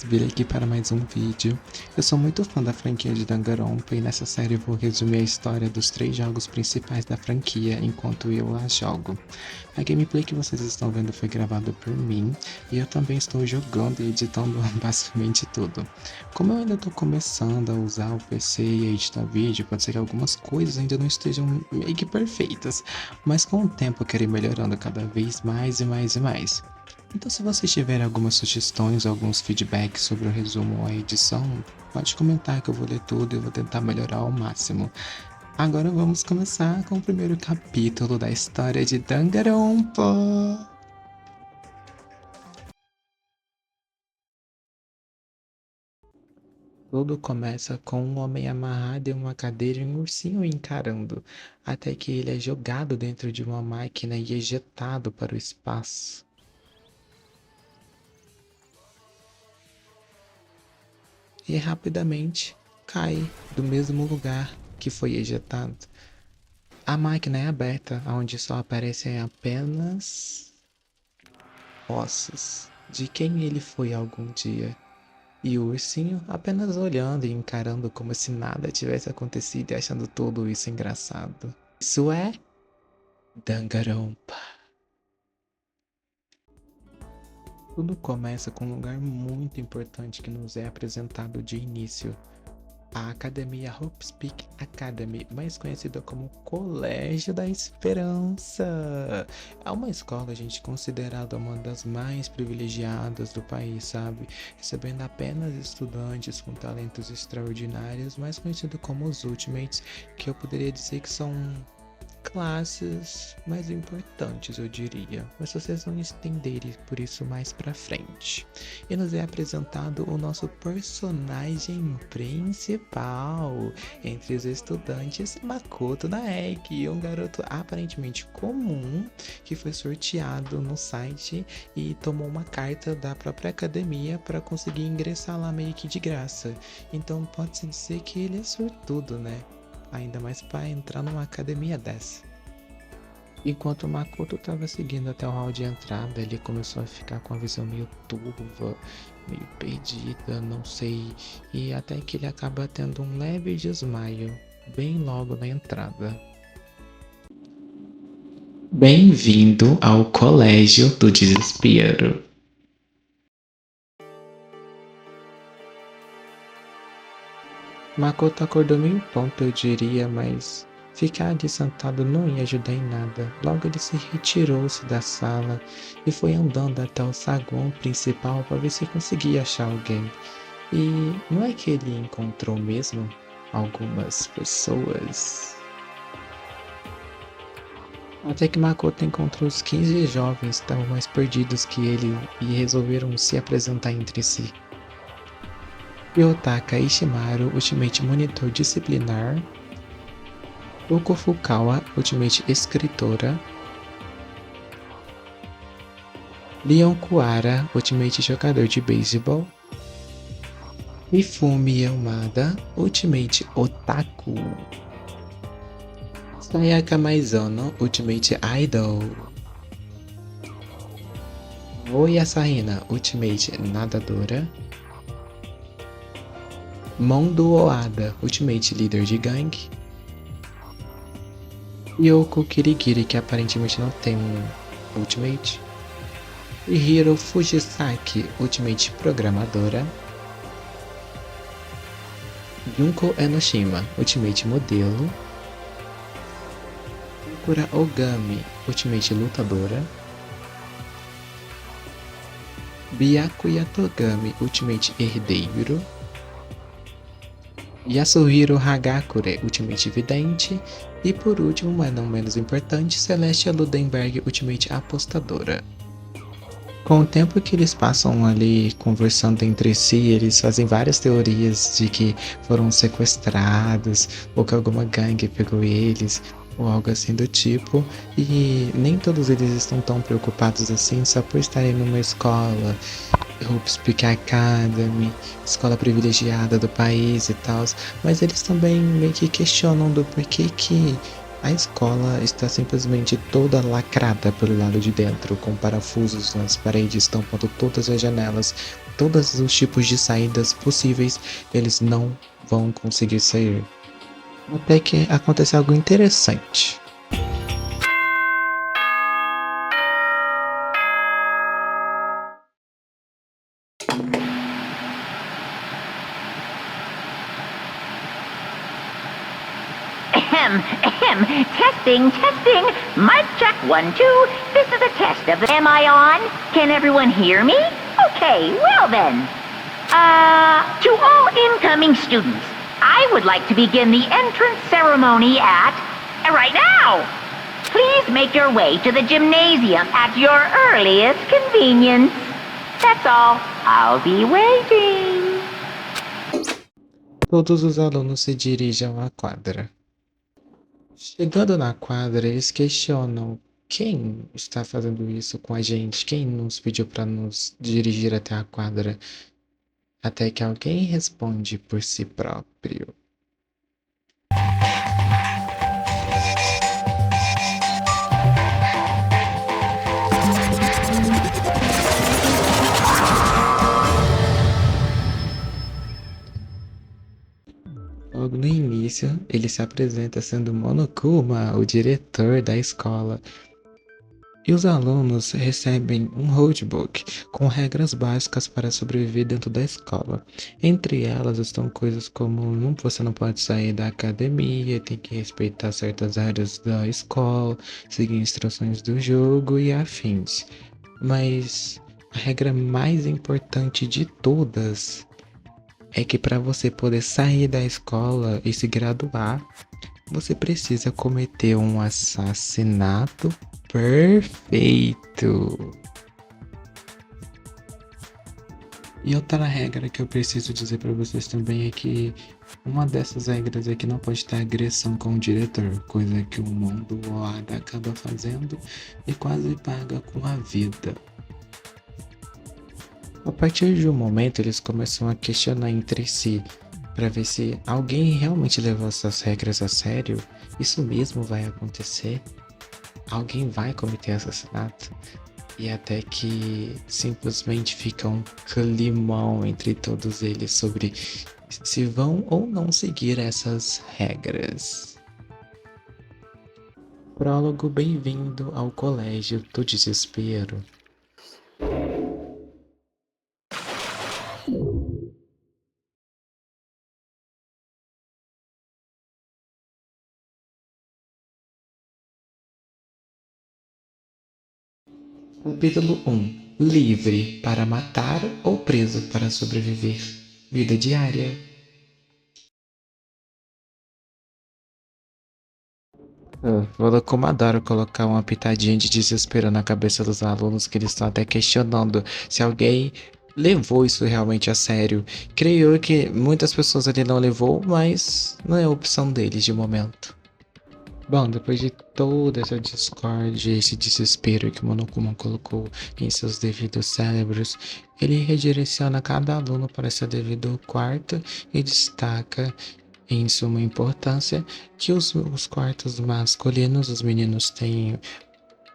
Vir aqui para mais um vídeo. Eu sou muito fã da franquia de Danganronpa e nessa série eu vou resumir a história dos 3 jogos principais da franquia enquanto eu a jogo. A gameplay que vocês estão vendo foi gravada por mim e eu também estou jogando e editando basicamente tudo. Como eu ainda estou começando a usar o PC e editar vídeo, pode ser que algumas coisas ainda não estejam meio que perfeitas, mas com o tempo eu quero ir melhorando cada vez mais e mais e mais. Então, se vocês tiverem algumas sugestões, alguns feedbacks sobre o resumo ou a edição, pode comentar que eu vou ler tudo e vou tentar melhorar ao máximo. Agora vamos começar com o primeiro capítulo da história de Danganronpa. Tudo começa com um homem amarrado em uma cadeira e um ursinho o encarando, até que ele é jogado dentro de uma máquina e ejetado para o espaço. E rapidamente cai do mesmo lugar que foi ejetado. A máquina é aberta, onde só aparecem apenas ossos de quem ele foi algum dia. E o ursinho apenas olhando e encarando como se nada tivesse acontecido e achando tudo isso engraçado. Isso é Danganronpa. Tudo começa com um lugar muito importante que nos é apresentado de início. A Academia Hope's-Peak Academy, mais conhecida como Colégio da Esperança. É uma escola, gente, considerada uma das mais privilegiadas do país, sabe? Recebendo apenas estudantes com talentos extraordinários, mais conhecido como os Ultimates, que eu poderia dizer que são classes mais importantes, eu diria, mas vocês vão entender por isso mais pra frente. E nos é apresentado o nosso personagem principal entre os estudantes, Makoto Naegi, um garoto aparentemente comum que foi sorteado no site e tomou uma carta da própria academia para conseguir ingressar lá meio que de graça. Então pode-se dizer que ele é sortudo, né? Ainda mais para entrar numa academia dessa. Enquanto o Makoto estava seguindo até o hall de entrada, ele começou a ficar com a visão meio turva, meio perdida, não sei, e até que ele acaba tendo um leve desmaio, bem logo na entrada. Bem-vindo ao Colégio do Desespero. Makoto acordou meio tonto, eu diria, mas ficar ali sentado não ia ajudar em nada. Logo ele se retirou-se da sala e foi andando até o saguão principal para ver se conseguia achar alguém. E não é que ele encontrou mesmo algumas pessoas. Até que Makoto encontrou os 15 jovens que estavam mais perdidos que ele e resolveram se apresentar entre si. Ryotaka Ishimaru, Ultimate Monitor Disciplinar, Yoko Fukawa, Ultimate Escritora, Leon Kuara, Ultimate Jogador de Beisebol, Mifumi Yamada, Ultimate Otaku, Sayaka Maizono, Ultimate Idol, Oi Asahina, Ultimate Nadadora, Mondo Oada, Ultimate Líder de Gangue, Yoko Kirigiri, que aparentemente não tem um Ultimate, e Hiro Fujisaki, Ultimate Programadora, Junko Enoshima, Ultimate Modelo, Sakura Ogami, Ultimate Lutadora, Byakuya Togami, Ultimate Herdeiro, Yasuhiro Hagakure, Ultimate Vidente, e por último, mas não menos importante, Celestia Ludenberg, Ultimate Apostadora. Com o tempo que eles passam ali conversando entre si, eles fazem várias teorias de que foram sequestrados, ou que alguma gangue pegou eles, ou algo assim do tipo, e nem todos eles estão tão preocupados assim só por estarem numa escola, Hope's-Peak Academy, escola privilegiada do país e tal, mas eles também meio que questionam do porquê que A escola está simplesmente toda lacrada pelo lado de dentro, com parafusos nas paredes tampando todas as janelas, todos os tipos de saídas possíveis, eles não vão conseguir sair. Até que acontece algo interessante. Ahem, ahem. Testing, testing. Mic check, 1, 2. This is a test of the... Am I on? Can everyone hear me? Okay, well then. To all incoming students, I would like to begin the entrance ceremony at... right now! Please make your way to the gymnasium at your earliest convenience. That's all. I'll be waiting. Todos os alunos se dirigem à quadra. Chegando na quadra, eles questionam quem está fazendo isso com a gente, quem nos pediu para nos dirigir até a quadra, até que alguém responde por si próprio. Logo no início, ele se apresenta sendo Monokuma, o diretor da escola. E os alunos recebem um roadbook com regras básicas para sobreviver dentro da escola. Entre elas estão coisas como você não pode sair da academia, tem que respeitar certas áreas da escola, seguir instruções do jogo e afins. Mas a regra mais importante de todas é que para você poder sair da escola e se graduar, você precisa cometer um assassinato perfeito. E outra regra que eu preciso dizer para vocês também é que uma dessas regras é que não pode ter agressão com o diretor, coisa que o mundo Oada acaba fazendo e quase paga com a vida. A partir de um momento, eles começam a questionar entre si para ver se alguém realmente levou essas regras a sério. Isso mesmo vai acontecer? Alguém vai cometer assassinato? E até que simplesmente fica um climão entre todos eles sobre se vão ou não seguir essas regras. Prólogo. Bem-vindo ao Colégio do Desespero. Capítulo 1. Livre para matar ou preso para sobreviver. Vida diária. Vou como adoro colocar uma pitadinha de desespero na cabeça dos alunos que eles estão até questionando se alguém levou isso realmente a sério. Creio que muitas pessoas ali não levou, mas não é a opção deles de momento. Bom, depois de toda essa discórdia, esse desespero que o Monokuma colocou em seus devidos cérebros, ele redireciona cada aluno para seu devido quarto e destaca em suma importância que os quartos masculinos, os meninos têm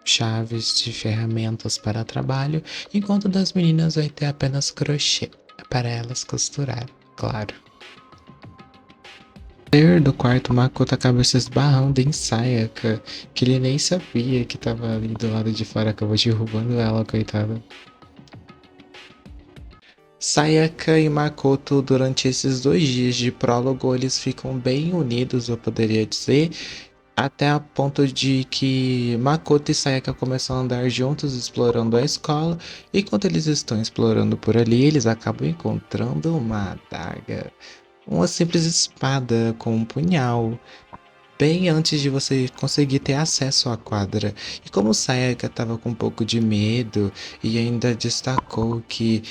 chaves de ferramentas para trabalho, enquanto das meninas vai ter apenas crochê para elas costurar, claro. Sair do quarto, Makoto acaba se esbarrando em Sayaka, que ele nem sabia que estava ali do lado de fora, acabou derrubando ela, coitada. Sayaka e Makoto, durante esses 2 dias de prólogo, eles ficam bem unidos, eu poderia dizer, até a ponto de que Makoto e Sayaka começam a andar juntos explorando a escola, e enquanto eles estão explorando por ali, eles acabam encontrando uma adaga. Uma simples espada com um punhal, bem antes de você conseguir ter acesso à quadra. E como Sayaka estava com um pouco de medo e ainda destacou que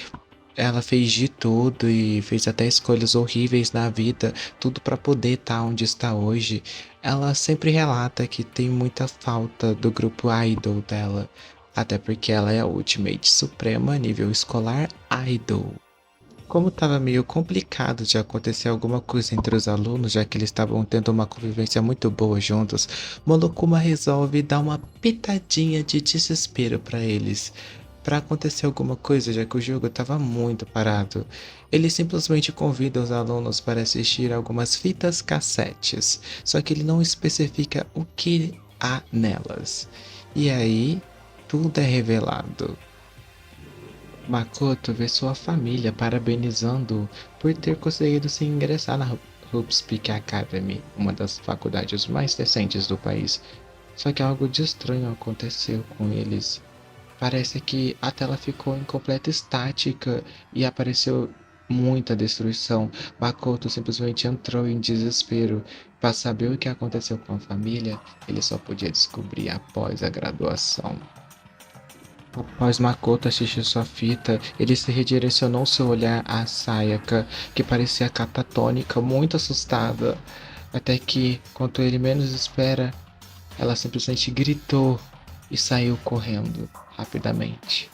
ela fez de tudo e fez até escolhas horríveis na vida, tudo para poder estar onde está hoje, ela sempre relata que tem muita falta do grupo idol dela, até porque ela é a Ultimate Suprema nível escolar Idol. Como estava meio complicado de acontecer alguma coisa entre os alunos, já que eles estavam tendo uma convivência muito boa juntos, Monokuma resolve dar uma pitadinha de desespero para eles, para acontecer alguma coisa, já que o jogo estava muito parado. Ele simplesmente convida os alunos para assistir algumas fitas cassetes, só que ele não especifica o que há nelas. E aí, tudo é revelado. Makoto vê sua família parabenizando-o por ter conseguido se ingressar na Hoops Peak Academy, uma das faculdades mais decentes do país. Só que algo de estranho aconteceu com eles. Parece que a tela ficou em completa estática e apareceu muita destruição. Makoto simplesmente entrou em desespero. Para saber o que aconteceu com a família, ele só podia descobrir após a graduação. Após Makoto assistir sua fita, ele se redirecionou seu olhar a Sayaka, que parecia catatônica, muito assustada, até que, quanto ele menos espera, ela simplesmente gritou e saiu correndo rapidamente.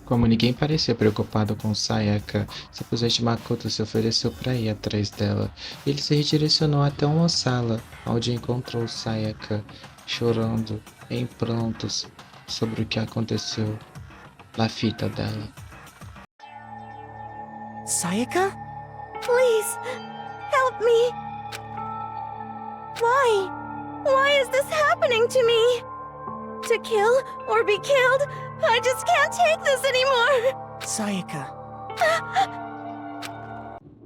Como ninguém parecia preocupado com Sayaka, simplesmente Makoto se ofereceu para ir atrás dela. Ele se redirecionou até uma sala, onde encontrou Sayaka chorando em prantos sobre o que aconteceu na fita dela. Sayaka? Please, help me. Why? Why is this happening to me? To kill or be killed? I just can't take this anymore. Sayaka.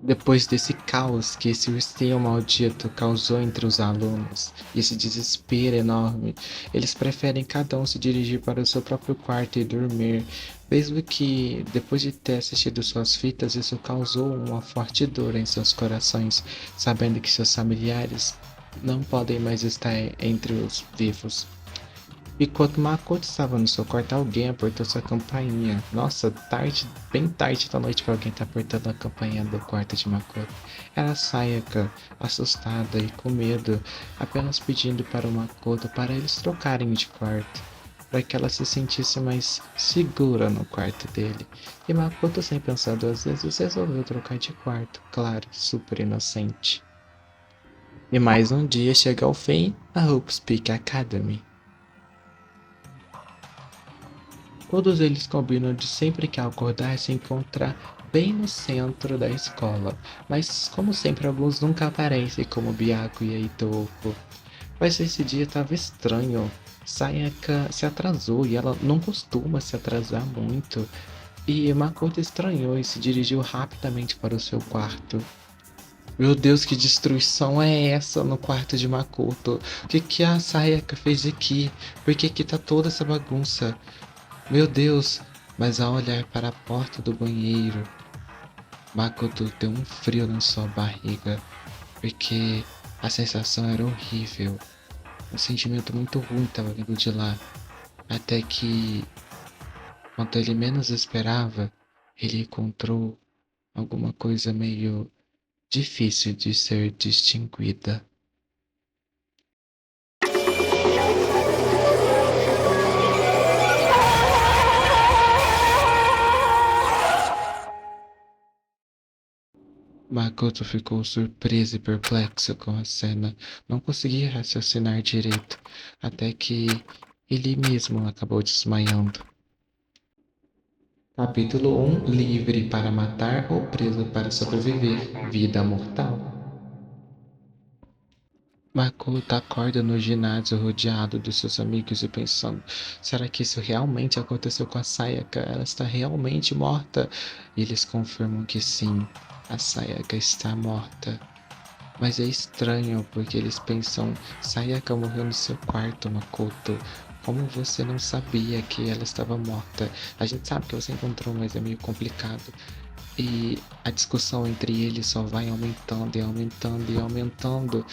Depois desse caos que esse ursinho maldito causou entre os alunos, e esse desespero enorme, eles preferem cada um se dirigir para o seu próprio quarto e dormir, mesmo que, depois de ter assistido suas fitas, isso causou uma forte dor em seus corações, sabendo que seus familiares não podem mais estar entre os vivos. Enquanto Makoto estava no seu quarto, alguém apertou sua campainha. Nossa, tarde, bem tarde da noite para alguém estar apertando a campainha do quarto de Makoto. Era Sayaka, assustada e com medo, apenas pedindo para o Makoto para eles trocarem de quarto, para que ela se sentisse mais segura no quarto dele. E Makoto, sem pensar duas vezes, resolveu trocar de quarto, claro, super inocente. E mais um dia chega ao fim a Hoops Peak Academy. Todos eles combinam de sempre que acordar se encontrar bem no centro da escola, mas como sempre alguns nunca aparecem, como Byaku e Eitoko. Mas esse dia estava estranho. Sayaka se atrasou e ela não costuma se atrasar muito. E Makoto estranhou e se dirigiu rapidamente para o seu quarto. Meu Deus, que destruição é essa no quarto de Makoto? O que a Sayaka fez aqui? Por que tá toda essa bagunça? Meu Deus, mas ao olhar para a porta do banheiro, Makoto deu um frio na sua barriga, porque a sensação era horrível. Um sentimento muito ruim estava vindo de lá, até que, quando ele menos esperava, ele encontrou alguma coisa meio difícil de ser distinguida. Makoto ficou surpreso e perplexo com a cena. Não conseguia raciocinar direito, até que ele mesmo acabou desmaiando. Capítulo 1: Livre para matar ou preso para sobreviver. Vida mortal. Makoto acorda no ginásio rodeado dos seus amigos e pensando: será que isso realmente aconteceu com a Sayaka? Ela está realmente morta? E eles confirmam que sim, a Sayaka está morta. Mas é estranho porque eles pensam: Sayaka morreu no seu quarto, Makoto. Como você não sabia que ela estava morta? A gente sabe que você encontrou, mas é meio complicado. E a discussão entre eles só vai aumentando e aumentando e aumentando.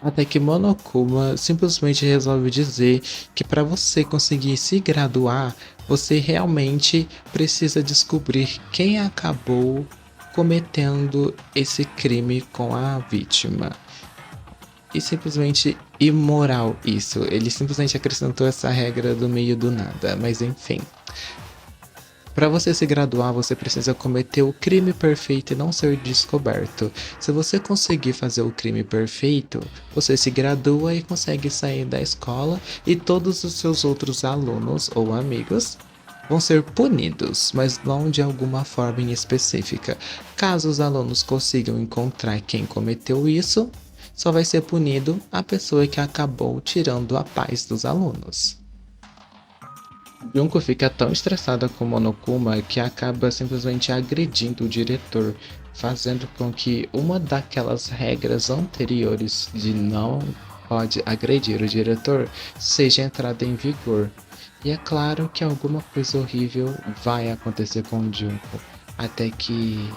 Até que Monokuma simplesmente resolve dizer que para você conseguir se graduar, você realmente precisa descobrir quem acabou cometendo esse crime com a vítima. E simplesmente imoral isso. Ele simplesmente acrescentou essa regra do meio do nada, mas enfim. Para você se graduar, você precisa cometer o crime perfeito e não ser descoberto. Se você conseguir fazer o crime perfeito, você se gradua e consegue sair da escola e todos os seus outros alunos ou amigos vão ser punidos, mas não de alguma forma em específica. Caso os alunos consigam encontrar quem cometeu isso, só vai ser punido a pessoa que acabou tirando a paz dos alunos. Junko fica tão estressada com Monokuma que acaba simplesmente agredindo o diretor, fazendo com que uma daquelas regras anteriores de não pode agredir o diretor seja entrada em vigor. E é claro que alguma coisa horrível vai acontecer com o Junko, até que...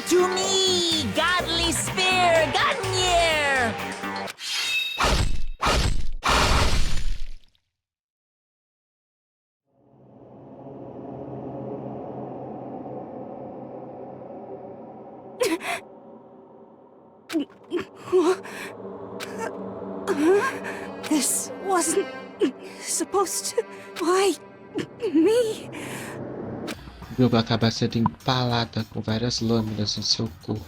To me, godly spear, Gungnir! This wasn't supposed to... Why? Me? Junko acaba sendo empalada com várias lâminas no seu corpo,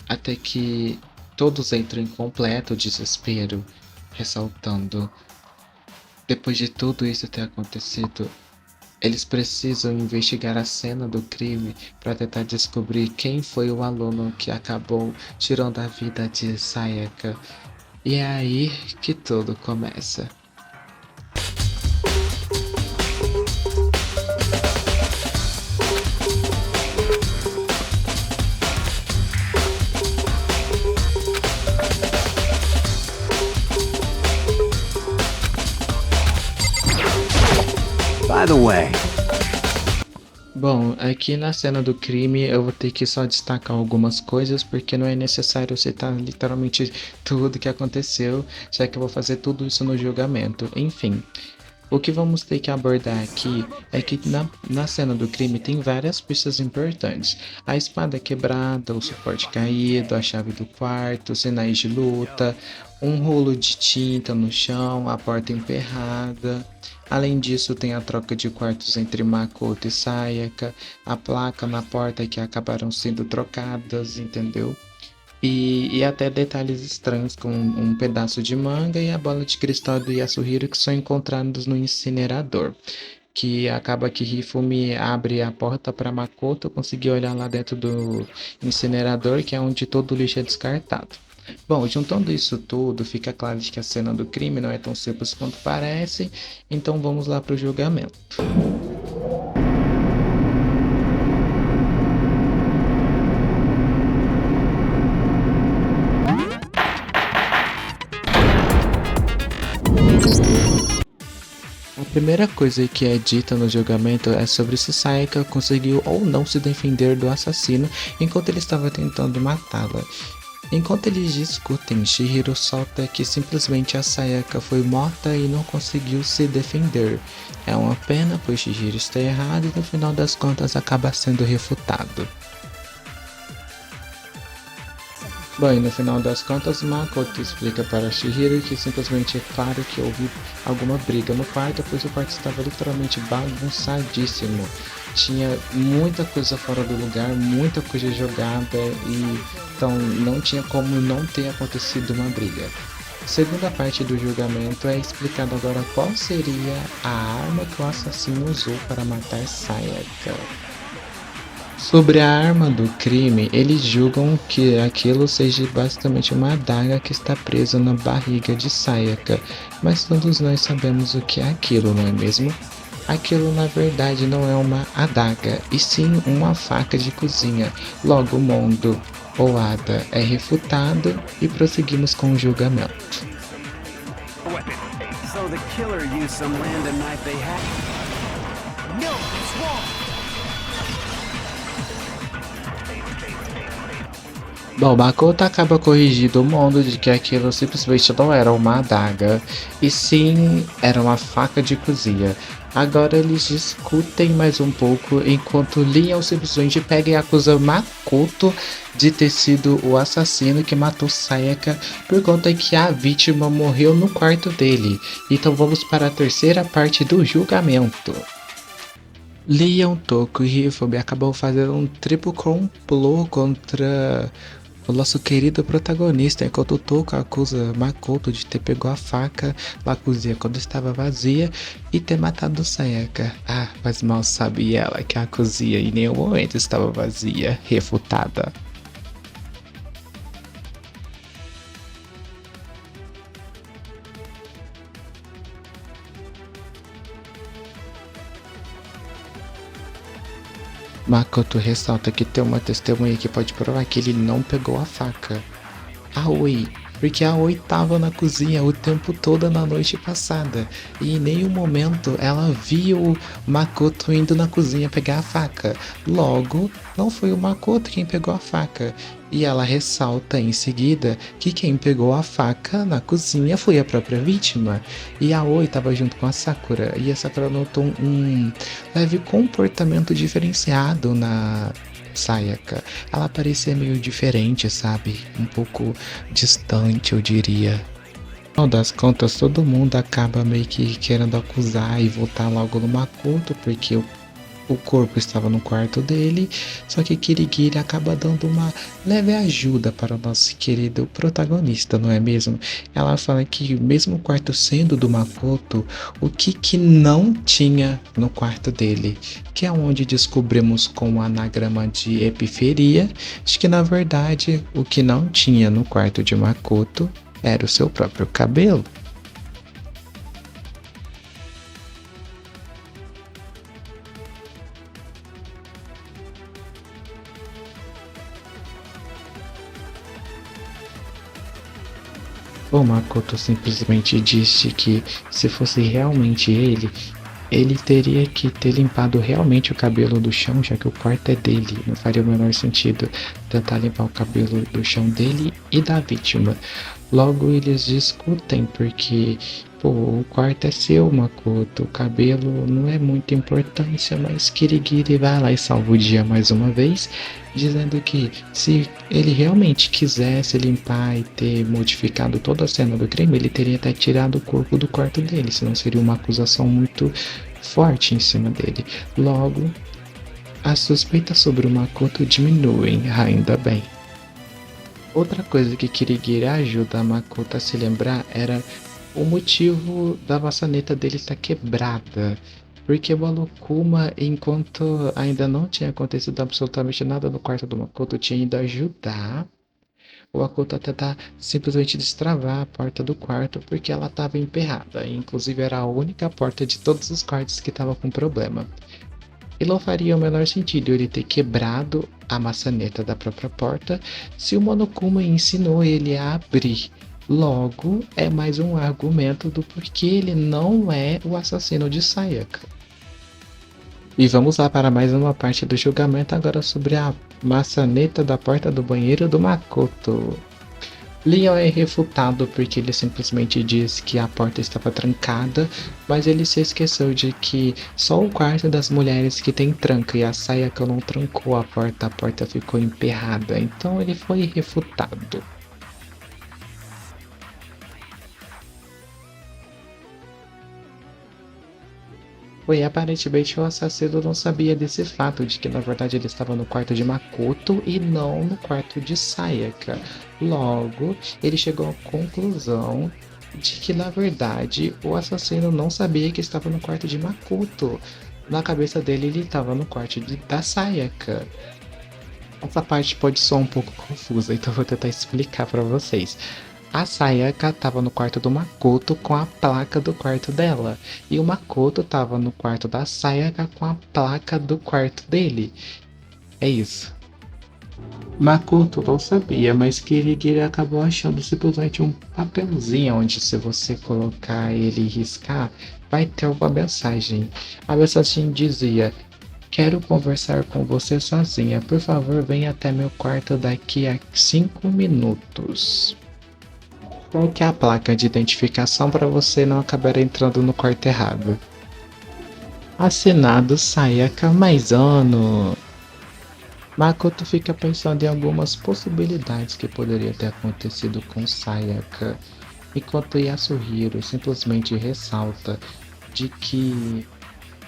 até que todos entram em completo desespero, ressaltando: depois de tudo isso ter acontecido, eles precisam investigar a cena do crime para tentar descobrir quem foi o aluno que acabou tirando a vida de Sayaka. E é aí que tudo começa. By the way, Bom, aqui na cena do crime eu vou ter que só destacar algumas coisas porque não é necessário citar literalmente tudo que aconteceu, já que eu vou fazer tudo isso no julgamento. Enfim, o que vamos ter que abordar aqui é que na cena do crime tem várias pistas importantes. A espada quebrada, o suporte caído, a chave do quarto, sinais de luta, um rolo de tinta no chão, a porta emperrada. Além disso, tem a troca de quartos entre Makoto e Sayaka, a placa na porta que acabaram sendo trocadas, entendeu? E até detalhes estranhos como um pedaço de manga e a bola de cristal do Yasuhiro que são encontrados no incinerador. Que acaba que Hifumi abre a porta para Makoto conseguir olhar lá dentro do incinerador, que é onde todo o lixo é descartado. Bom, juntando isso tudo, fica claro de que a cena do crime não é tão simples quanto parece, então vamos lá para o julgamento. A primeira coisa que é dita no julgamento é sobre se Sayaka conseguiu ou não se defender do assassino enquanto ele estava tentando matá-la. Enquanto eles discutem, Chihiro solta que simplesmente a Sayaka foi morta e não conseguiu se defender. É uma pena, pois Chihiro está errado e no final das contas acaba sendo refutado. Bom, e no final das contas, Makoto explica para Chihiro que simplesmente é claro que houve alguma briga no quarto, pois o quarto estava literalmente bagunçadíssimo. Tinha muita coisa fora do lugar, muita coisa jogada e então não tinha como não ter acontecido uma briga. Segunda parte do julgamento é explicado agora qual seria a arma que o assassino usou para matar Sayaka. Sobre a arma do crime, eles julgam que aquilo seja basicamente uma adaga que está presa na barriga de Sayaka, mas todos nós sabemos o que é aquilo, não é mesmo? Aquilo na verdade não é uma adaga, e sim uma faca de cozinha. Logo o mundo ou Ada é refutado e prosseguimos com o julgamento. so the killer used some random knife they had. No, it's wrong. Bom, Makoto acaba corrigindo o mundo de que aquilo simplesmente não era uma adaga, e sim era uma faca de cozinha. Agora eles discutem mais um pouco, enquanto Leon simplesmente pega e acusa Makoto de ter sido o assassino que matou Sayaka por conta que a vítima morreu no quarto dele. Então vamos para a terceira parte do julgamento. Leon, Toku e Hifumi acabam fazendo um triplo complô contra o nosso querido protagonista, enquanto o Toku acusa Makoto de ter pegado a faca na cozinha quando estava vazia e ter matado Sayaka. Ah, mas mal sabia ela que a cozinha em nenhum momento estava vazia, refutada. Makoto ressalta que tem uma testemunha que pode provar que ele não pegou a faca. Aoi, porque a Aoi estava na cozinha o tempo todo na noite passada e em nenhum momento ela viu Makoto indo na cozinha pegar a faca. Logo, não foi o Makoto quem pegou a faca. E ela ressalta em seguida que quem pegou a faca na cozinha foi a própria vítima. E a Aoi estava junto com a Sakura e a Sakura notou um leve comportamento diferenciado na Sayaka. Ela parecia meio diferente, sabe? Um pouco distante, eu diria. No final das contas, todo mundo acaba meio que querendo acusar e votar logo no Makoto, porque o corpo estava no quarto dele, só que Kirigiri acaba dando uma leve ajuda para o nosso querido protagonista, não é mesmo? Ela fala que mesmo o quarto sendo do Makoto, o que não tinha no quarto dele, que é onde descobrimos com o anagrama de epiferia, de que na verdade o que não tinha no quarto de Makoto era o seu próprio cabelo. O Makoto simplesmente disse que se fosse realmente ele teria que ter limpado realmente o cabelo do chão, já que o quarto é dele. Não faria o menor sentido tentar limpar o cabelo do chão dele e da vítima. Logo eles discutem porque, pô, o quarto é seu, Makoto. O cabelo não é muita importância, mas Kirigiri vai lá e salva o dia mais uma vez, dizendo que se ele realmente quisesse limpar e ter modificado toda a cena do crime, ele teria até tirado o corpo do quarto dele, senão seria uma acusação muito forte em cima dele. Logo, as suspeitas sobre o Makoto diminuem, ainda bem. Outra coisa que Kirigiri ajuda a Makoto a se lembrar era o motivo da maçaneta dele estar quebrada. Porque o Alokuma, enquanto ainda não tinha acontecido absolutamente nada no quarto do Makoto, tinha ido ajudar o Makoto a tentar simplesmente destravar a porta do quarto porque ela estava emperrada. E, inclusive era a única porta de todos os quartos que estava com problema. E não faria o menor sentido ele ter quebrado a maçaneta da própria porta se o Monokuma ensinou ele a abrir. Logo, é mais um argumento do porquê ele não é o assassino de Sayaka. E vamos lá para mais uma parte do julgamento agora sobre a maçaneta da porta do banheiro do Makoto. Leon é refutado porque ele simplesmente diz que a porta estava trancada, mas ele se esqueceu de que só o quarto das mulheres que tem tranca e a Sayaka não trancou a porta ficou emperrada, então ele foi refutado. Foi aparentemente o assassino não sabia desse fato de que na verdade ele estava no quarto de Makoto e não no quarto de Sayaka. Logo, ele chegou à conclusão de que na verdade o assassino não sabia que estava no quarto de Makoto. Na cabeça dele ele estava no quarto da Sayaka. Essa parte pode soar um pouco confusa, então vou tentar explicar para vocês. A Sayaka estava no quarto do Makoto com a placa do quarto dela. E o Makoto estava no quarto da Sayaka com a placa do quarto dele. É isso. Makoto não sabia, mas Kirigiri acabou achando simplesmente um papelzinho onde se você colocar ele e riscar, vai ter uma mensagem. A mensagem dizia: quero conversar com você sozinha. Por favor, venha até meu quarto daqui a 5 minutos. Coloque a placa de identificação para você não acabar entrando no quarto errado. Assinado Sayaka Maizano. Makoto fica pensando em algumas possibilidades que poderia ter acontecido com Sayaka, enquanto Yasuhiro simplesmente ressalta de que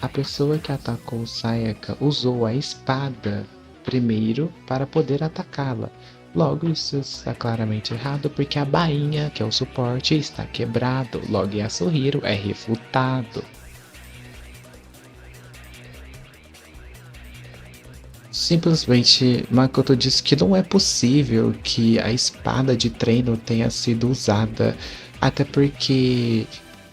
A pessoa que atacou Sayaka usou a espada primeiro para poder atacá-la. Logo, isso está claramente errado porque a bainha, que é o suporte, está quebrado. Logo, Yasuhiro é refutado. Simplesmente, Makoto disse que não é possível que a espada de treino tenha sido usada, até porque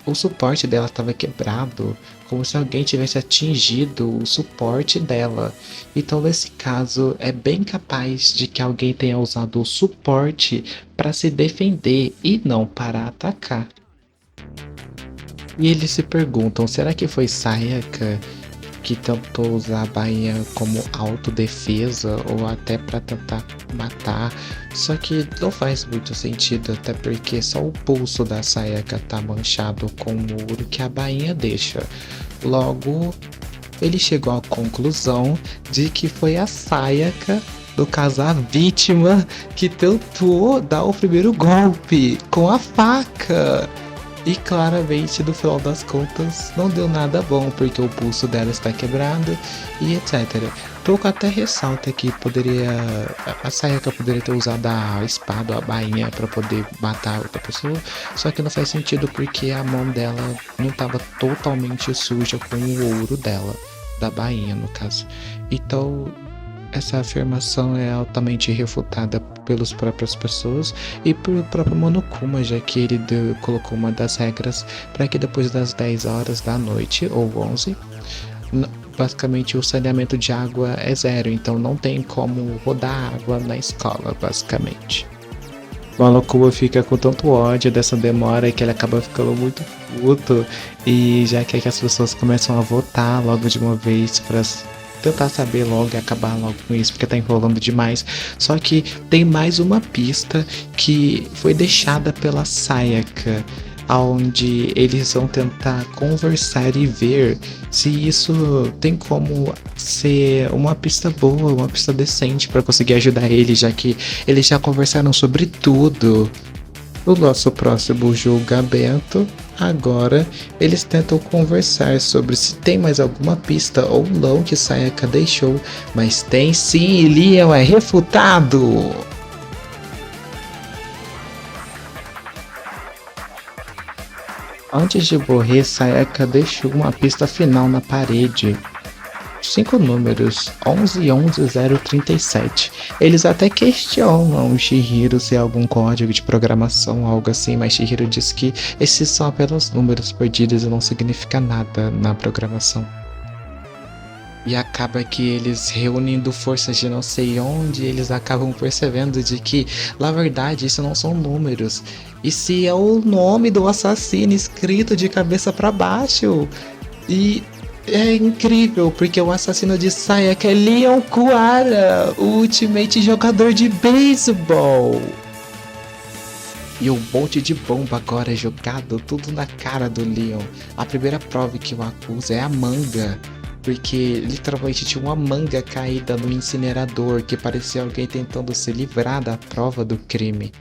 o suporte dela estava quebrado, como se alguém tivesse atingido o suporte dela. Então, nesse caso, é bem capaz de que alguém tenha usado o suporte para se defender e não para atacar. E eles se perguntam, será que foi Sayaka que tentou usar a bainha como autodefesa ou até para tentar matar? Só que não faz muito sentido, até porque só o pulso da Sayaka tá manchado com o ouro que a bainha deixa. Logo, ele chegou à conclusão de que foi a Sayaka, no caso a vítima, que tentou dar o primeiro golpe com a faca. E claramente, no final das contas, não deu nada bom, porque o pulso dela está quebrado e etc. Pouco até ressalta que a Sayaka poderia ter usado a espada, a bainha para poder matar outra pessoa, só que não faz sentido porque a mão dela não estava totalmente suja com o ouro dela, da bainha no caso. Então, essa afirmação é altamente refutada pelas próprias pessoas e pelo próprio Monokuma, já que ele colocou uma das regras para que depois das 10 horas da noite, ou 11, basicamente o saneamento de água é zero, então não tem como rodar água na escola, basicamente. O Monokuma fica com tanto ódio dessa demora que ele acaba ficando muito puto e já quer que as pessoas começam a votar logo de uma vez para tentar saber logo e acabar logo com isso, porque tá enrolando demais. Só que tem mais uma pista que foi deixada pela Sayaka, onde eles vão tentar conversar e ver se isso tem como ser uma pista boa, uma pista decente para conseguir ajudar ele, já que eles já conversaram sobre tudo. No nosso próximo julgamento, agora eles tentam conversar sobre se tem mais alguma pista ou não que Sayaka deixou, mas tem sim, e Leon é refutado! Antes de morrer, Sayaka deixou uma pista final na parede. 5 números, 11 e 11037. Eles até questionam o Chihiro se é algum código de programação, algo assim, mas Chihiro diz que esses são apenas números perdidos e não significa nada na programação. E acaba que eles reunindo forças de não sei onde, eles acabam percebendo de que, na verdade, isso não são números, e se é o nome do assassino escrito de cabeça para baixo. E é incrível, porque o assassino de Sayaka é Leon Kuwara, o ultimate jogador de beisebol. E um monte de bomba agora é jogado tudo na cara do Leon. A primeira prova que o acusa é a manga, porque literalmente tinha uma manga caída no incinerador que parecia alguém tentando se livrar da prova do crime.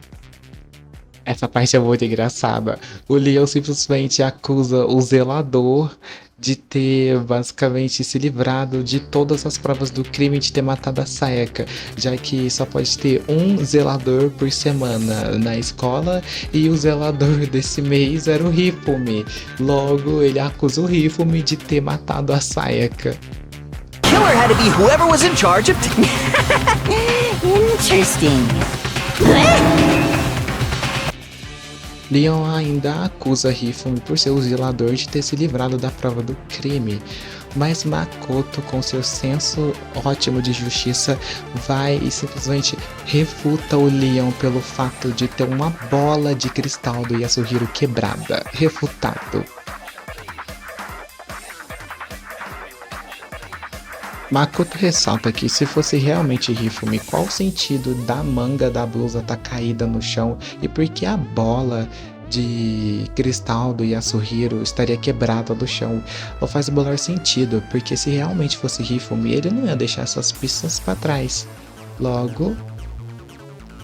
Essa parte é muito engraçada. O Leon simplesmente acusa o zelador de ter basicamente se livrado de todas as provas do crime de ter matado a Sayaka, já que só pode ter um zelador por semana na escola e o zelador desse mês era o Hifumi. Logo, ele acusa o Hifumi de ter matado a Sayaka. Killer had to be whoever was in charge of. Interesting. Leon ainda acusa Hifumi por ser o zelador de ter se livrado da prova do crime, mas Makoto, com seu senso ótimo de justiça, vai e simplesmente refuta o Leon pelo fato de ter uma bola de cristal do Yasuhiro quebrada. Refutado. Makoto ressalta que se fosse realmente Hifumi, qual o sentido da manga da blusa tá caída no chão e por que a bola de cristal do Yasuhiro estaria quebrada do chão? Não faz o menor sentido, porque se realmente fosse Hifumi, ele não ia deixar essas pistas para trás. Logo,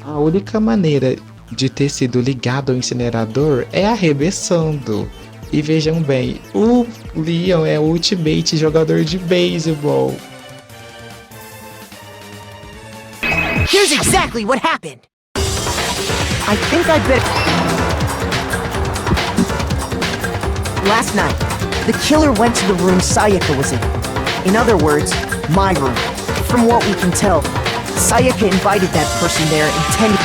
a única maneira de ter sido ligado ao incinerador é arremessando. E vejam bem, o Leon é o ultimate jogador de beisebol. Here's exactly what happened. I think I'd better... Last night, the killer went to the room Sayaka was in. In other words, my room. From what we can tell, Sayaka invited that person there intending...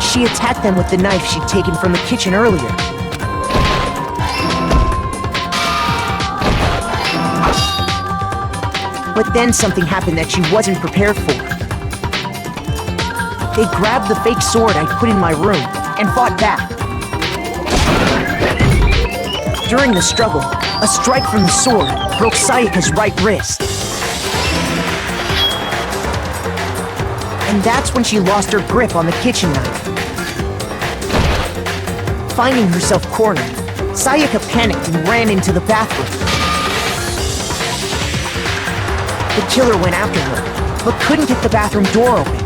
She attacked them with the knife she'd taken from the kitchen earlier. But then something happened that she wasn't prepared for. They grabbed the fake sword I put in my room and fought back. During the struggle, a strike from the sword broke Sayaka's right wrist. And that's when she lost her grip on the kitchen knife. Finding herself cornered, Sayaka panicked and ran into the bathroom. The killer went after her, but couldn't get the bathroom door open.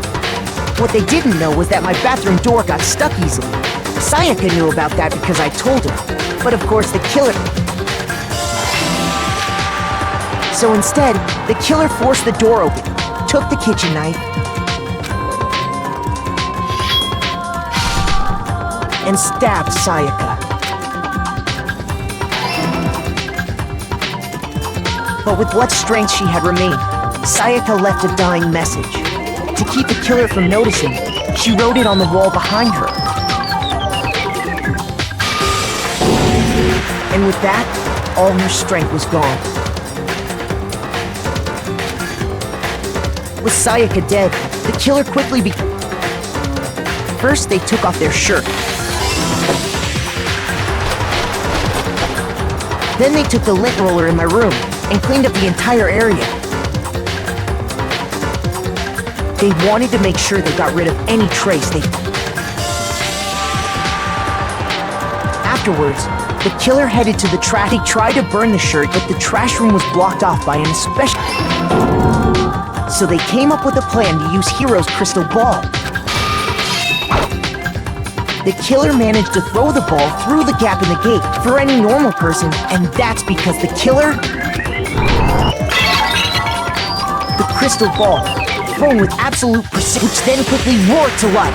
What they didn't know was that my bathroom door got stuck easily. Sayaka knew about that because I told her, but of course the killer... So instead, the killer forced the door open, took the kitchen knife, and stabbed Sayaka. But with what strength she had remained, Sayaka left a dying message. To keep the killer from noticing, she wrote it on the wall behind her. And with that, all her strength was gone. With Sayaka dead, the killer quickly First, they took off their shirt. Then they took the lint roller in my room and cleaned up the entire area. They wanted to make sure they got rid of any trace they... Afterwards, the killer headed to the trash. He tried to burn the shirt, but the trash room was blocked off by an especially... So they came up with a plan to use Hero's crystal ball. The killer managed to throw the ball through the gap in the gate for any normal person, and that's because the killer... The crystal ball, thrown with absolute precision, which then quickly roared to life.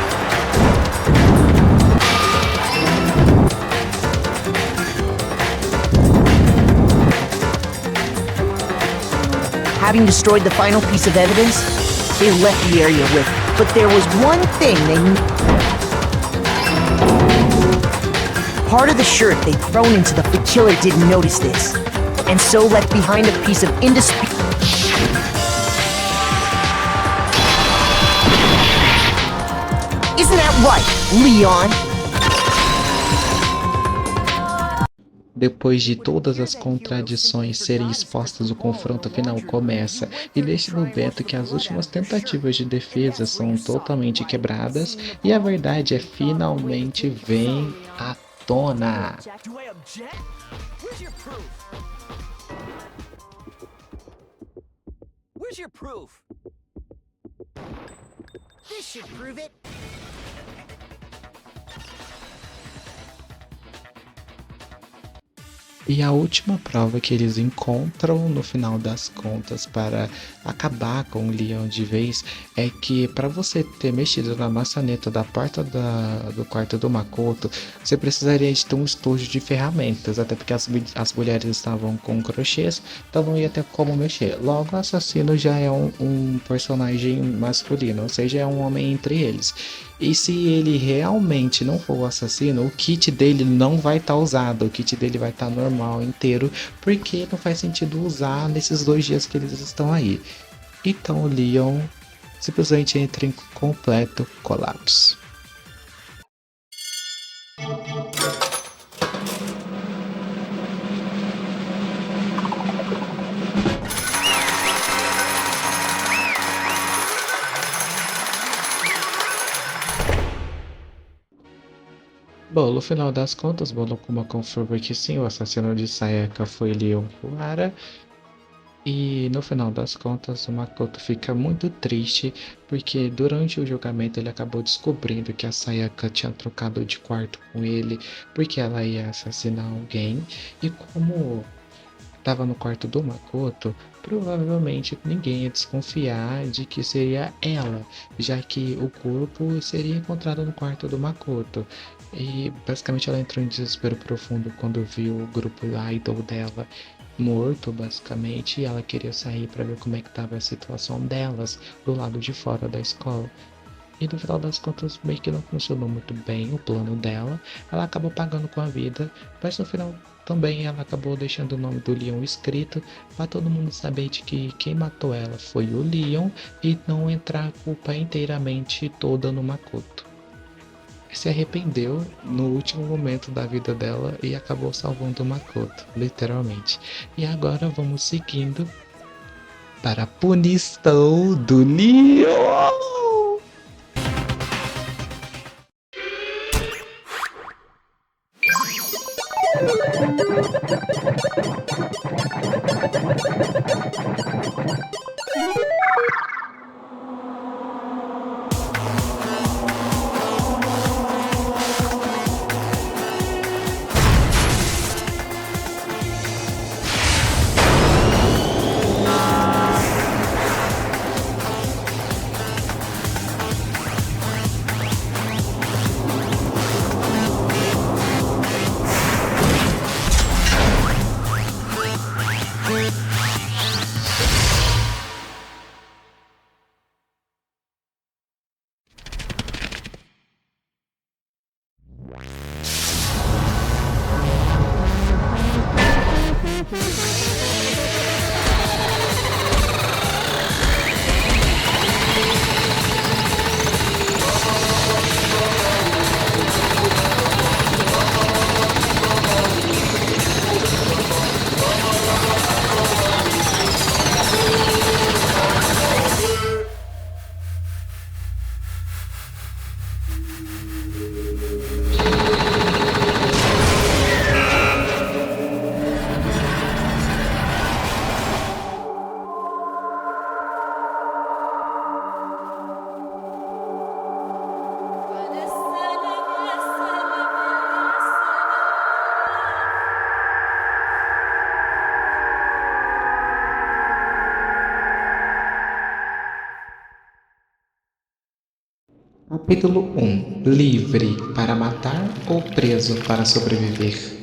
Having destroyed the final piece of evidence, they left the area with, but there was one thing they... Part of the shirt they'd thrown into the killer didn't notice this, and so left behind a piece of indisputable... Isn't that right, Leon? Depois de todas as contradições serem expostas, o confronto final começa e deixa no Beto que as últimas tentativas de defesa são totalmente quebradas e a verdade finalmente vem à tona. Do I object? Where's your proof? Where's your proof? This should prove it. E a última prova que eles encontram no final das contas para acabar com o Leon de vez é que para você ter mexido na maçaneta da porta do quarto do Makoto, você precisaria de ter um estojo de ferramentas, até porque as mulheres estavam com crochês, então não ia ter como mexer. Logo, o assassino já é um personagem masculino, ou seja, é um homem entre eles. E se ele realmente não for o assassino, o kit dele não vai estar usado, o kit dele vai estar normal, inteiro, porque não faz sentido usar nesses 2 dias que eles estão aí. Então o Leon simplesmente entra em completo colapso. Bom, no final das contas, Monokuma confirma que sim, o assassino de Sayaka foi Leon Kuwara. E no final das contas, o Makoto fica muito triste porque durante o julgamento ele acabou descobrindo que a Sayaka tinha trocado de quarto com ele porque ela ia assassinar alguém. E como estava no quarto do Makoto, provavelmente ninguém ia desconfiar de que seria ela, já que o corpo seria encontrado no quarto do Makoto. E basicamente ela entrou em desespero profundo quando viu o grupo idol dela morto, basicamente, e ela queria sair para ver como é que estava a situação delas do lado de fora da escola. E no final das contas, meio que não funcionou muito bem o plano dela. Ela acabou pagando com a vida, mas no final também ela acabou deixando o nome do Leon escrito para todo mundo saber de que quem matou ela foi o Leon e não entrar a culpa inteiramente toda no Makoto. Se arrependeu no último momento da vida dela e acabou salvando o Makoto, literalmente. E agora vamos seguindo para a punição do Leon. Capítulo 1: Livre para matar ou preso para sobreviver?